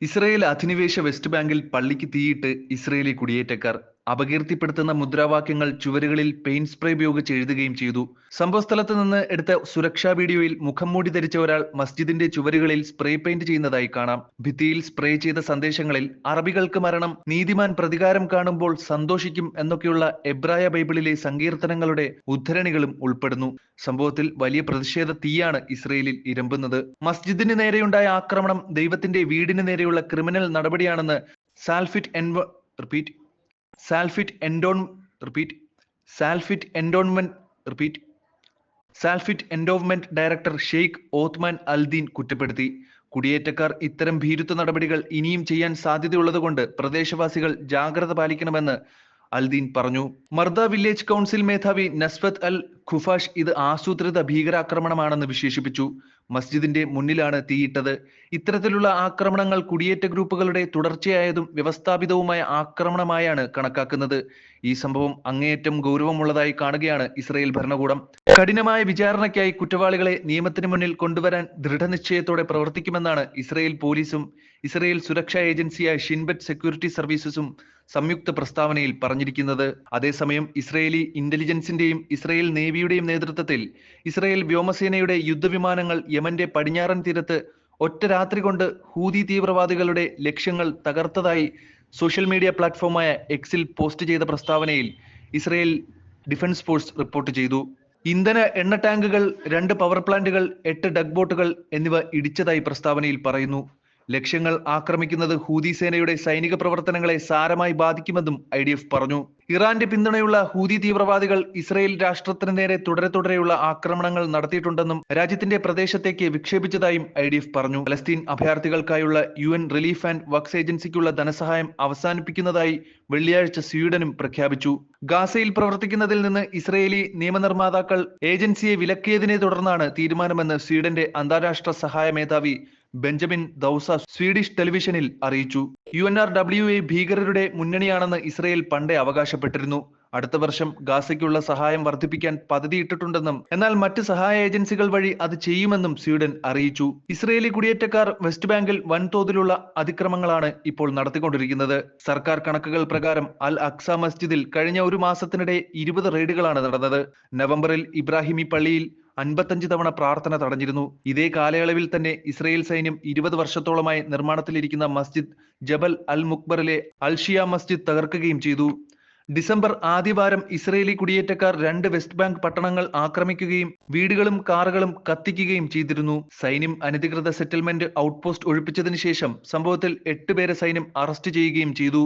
Israel അധിനിവേശ west ബാങ്കിൽ പള്ളിക്ക് തീയിട്ട് ഇസ്രയേലി കുടിയേറ്റക്കാർ. അപകീർത്തിപ്പെടുത്തുന്ന മുദ്രാവാക്യങ്ങൾ ചുവരുകളിൽ പെയിന്റ് സ്പ്രേ ഉപയോഗിച്ച് എഴുതുകയും ചെയ്തു. സംഭവസ്ഥലത്ത് നിന്ന് എടുത്ത സുരക്ഷാ വീഡിയോയിൽ മുഖംമൂടി ധരിച്ച ഒരാൾ മസ്ജിദിന്റെ ചുവരുകളിൽ സ്പ്രേ പെയിന്റ് ചെയ്യുന്നതായി കാണാം. ഭിത്തിയിൽ സ്പ്രേ ചെയ്ത സന്ദേശങ്ങളിൽ അറബികൾക്ക് മരണം, നീതിമാൻ പ്രതികാരം കാണുമ്പോൾ സന്തോഷിക്കും എന്നൊക്കെയുള്ള എബ്രായ ബൈബിളിലെ സങ്കീർത്തനങ്ങളുടെ ഉദ്ധരണികളും ഉൾപ്പെടുന്നു. സംഭവത്തിൽ വലിയ പ്രതിഷേധ തീയാണ് ഇസ്രയേലിൽ ഇരമ്പുന്നത്. മസ്ജിദിന് നേരെയുണ്ടായ ആക്രമണം ദൈവത്തിന്റെ വീടിന് നേരെയുള്ള ക്രിമിനൽ നടപടിയാണെന്ന് Salfit endowment director Sheikh Othman Aldin കുറ്റപ്പെടുത്തി. കുടിയേറ്റക്കാർ ഇത്തരം ഭീരുത്വ നടപടികൾ ഇനിയും ചെയ്യാൻ സാധ്യതയുള്ളതുകൊണ്ട് പ്രദേശവാസികൾ ജാഗ്രത പാലിക്കണമെന്ന് അൽദീൻ പറഞ്ഞു. മർദ വില്ലേജ് കൗൺസിൽ മേധാവി നസ്ഫത്ത് അൽ ഖുഫാഷ് ഇത് ആസൂത്രിത ഭീകരാക്രമണമാണെന്ന് വിശേഷിപ്പിച്ചു. മസ്ജിദിന്റെ മുന്നിലാണ് തീയിട്ടത്. ഇത്തരത്തിലുള്ള ആക്രമണങ്ങൾ കുടിയേറ്റ ഗ്രൂപ്പുകളുടെ തുടർച്ചയായതും വ്യവസ്ഥാപിതവുമായ ആക്രമണമായാണ് കണക്കാക്കുന്നത്. ഈ സംഭവം അങ്ങേയറ്റം ഗൗരവമുള്ളതായി കാണുകയാണ് ഇസ്രയേൽ ഭരണകൂടം. കഠിനമായ വിചാരണയ്ക്കായി കുറ്റവാളികളെ നിയമത്തിന് മുന്നിൽ കൊണ്ടുവരാൻ ദൃഢനിശ്ചയത്തോടെ പ്രവർത്തിക്കുമെന്നാണ് ഇസ്രയേൽ പോലീസും ഇസ്രയേൽ സുരക്ഷാ ഏജൻസിയായ ഷിൻബെറ്റ് സെക്യൂരിറ്റി സർവീസസും സംയുക്ത പ്രസ്താവനയിൽ പറഞ്ഞിരിക്കുന്നത്. അതേസമയം ഇസ്രയേലി ഇന്റലിജൻസിന്റെയും ഇസ്രയേൽ നേവിയുടെയും നേതൃത്വത്തിൽ ഇസ്രയേൽ വ്യോമസേനയുടെ യുദ്ധവിമാനങ്ങൾ യമന്റെ പടിഞ്ഞാറൻ തീരത്ത് ഒറ്റ രാത്രി കൊണ്ട് ഹൂതി തീവ്രവാദികളുടെ ലക്ഷ്യങ്ങൾ തകർത്തതായി സോഷ്യൽ മീഡിയ പ്ലാറ്റ്ഫോമായ എക്സിൽ പോസ്റ്റ് ചെയ്ത പ്രസ്താവനയിൽ ഇസ്രയേൽ ഡിഫൻസ് ഫോഴ്സ് റിപ്പോർട്ട് ചെയ്തു. ഇന്ധന എണ്ണ ടാങ്കുകൾ, 2 പവർ പ്ലാന്റുകൾ, 8 ഡഗ് ബോട്ടുകൾ എന്നിവ ഇടിച്ചതായി പ്രസ്താവനയിൽ പറയുന്നു. ലക്ഷ്യങ്ങൾ ആക്രമിക്കുന്നത് ഹൂതി സേനയുടെ സൈനിക പ്രവർത്തനങ്ങളെ സാരമായി ബാധിക്കുമെന്നും IDF പറഞ്ഞു. ഇറാന്റെ പിന്തുണയുള്ള ഹൂതി തീവ്രവാദികൾ ഇസ്രയേൽ രാഷ്ട്രത്തിന് നേരെ തുടരെയുള്ള ആക്രമണങ്ങൾ നടത്തിയിട്ടുണ്ടെന്നും രാജ്യത്തിന്റെ പ്രദേശത്തേക്ക് വിക്ഷേപിച്ചതായും IDF പറഞ്ഞു. പലസ്തീൻ അഭയാർത്ഥികൾക്കായുള്ള UN റിലീഫ് ആൻഡ് വർക്ക്സ് ഏജൻസിക്കുള്ള ധനസഹായം അവസാനിപ്പിക്കുന്നതായി വെള്ളിയാഴ്ച സ്വീഡനും പ്രഖ്യാപിച്ചു. ഗാസയിൽ പ്രവർത്തിക്കുന്നതിൽ നിന്ന് ഇസ്രയേലി നിയമനിർമ്മാതാക്കൾ ഏജൻസിയെ വിലക്കിയതിനെ തുടർന്നാണ് തീരുമാനമെന്ന് സ്വീഡന്റെ അന്താരാഷ്ട്ര സഹായ മേധാവി ബെഞ്ചമിൻ ദൌസ സ്വീഡിഷ് ടെലിവിഷനിൽ അറിയിച്ചു. UNRWA ഭീകരരുടെ മുന്നണിയാണെന്ന് ഇസ്രയേൽ പണ്ടേ അവകാശപ്പെട്ടിരുന്നു. അടുത്ത വർഷം ഗാസയ്ക്കുള്ള സഹായം വർദ്ധിപ്പിക്കാൻ പദ്ധതിയിട്ടിട്ടുണ്ടെന്നും എന്നാൽ മറ്റ് സഹായ ഏജൻസികൾ വഴി അത് ചെയ്യുമെന്നും സ്വീഡൻ അറിയിച്ചു. ഇസ്രയേലി കുടിയേറ്റക്കാർ വെസ്റ്റ് ബാങ്കിൽ വൻതോതിലുള്ള അതിക്രമങ്ങളാണ് ഇപ്പോൾ നടത്തിക്കൊണ്ടിരിക്കുന്നത്. സർക്കാർ കണക്കുകൾ പ്രകാരം അൽ അക്സ മസ്ജിദിൽ കഴിഞ്ഞ ഒരു മാസത്തിനിടെ 20 റെയ്ഡുകളാണ് നടന്നത്. നവംബറിൽ ഇബ്രാഹിമി പള്ളിയിൽ 55 തവണ പ്രാർത്ഥന തടഞ്ഞിരുന്നു. ഇതേ കാലയളവിൽ തന്നെ ഇസ്രയേൽ സൈന്യം 20 വർഷത്തോളമായി നിർമ്മാണത്തിലിരിക്കുന്ന മസ്ജിദ് ജബൽ അൽ മുക്ബറിലെ അൽ ഷിയ മസ്ജിദ് തകർക്കുകയും ചെയ്തു. ഡിസംബർ ആദ്യവാരം ഇസ്രയേലി കുടിയേറ്റക്കാർ 2 വെസ്റ്റ് ബാങ്ക് പട്ടണങ്ങൾ ആക്രമിക്കുകയും വീടുകളും കാറുകളും കത്തിക്കുകയും ചെയ്തിരുന്നു. സൈന്യം അനധികൃത സെറ്റിൽമെന്റ് ഔട്ട്പോസ്റ്റ് ഒഴിപ്പിച്ചതിന് ശേഷം സംഭവത്തിൽ 8 പേരെ സൈന്യം അറസ്റ്റ് ചെയ്യുകയും ചെയ്തു.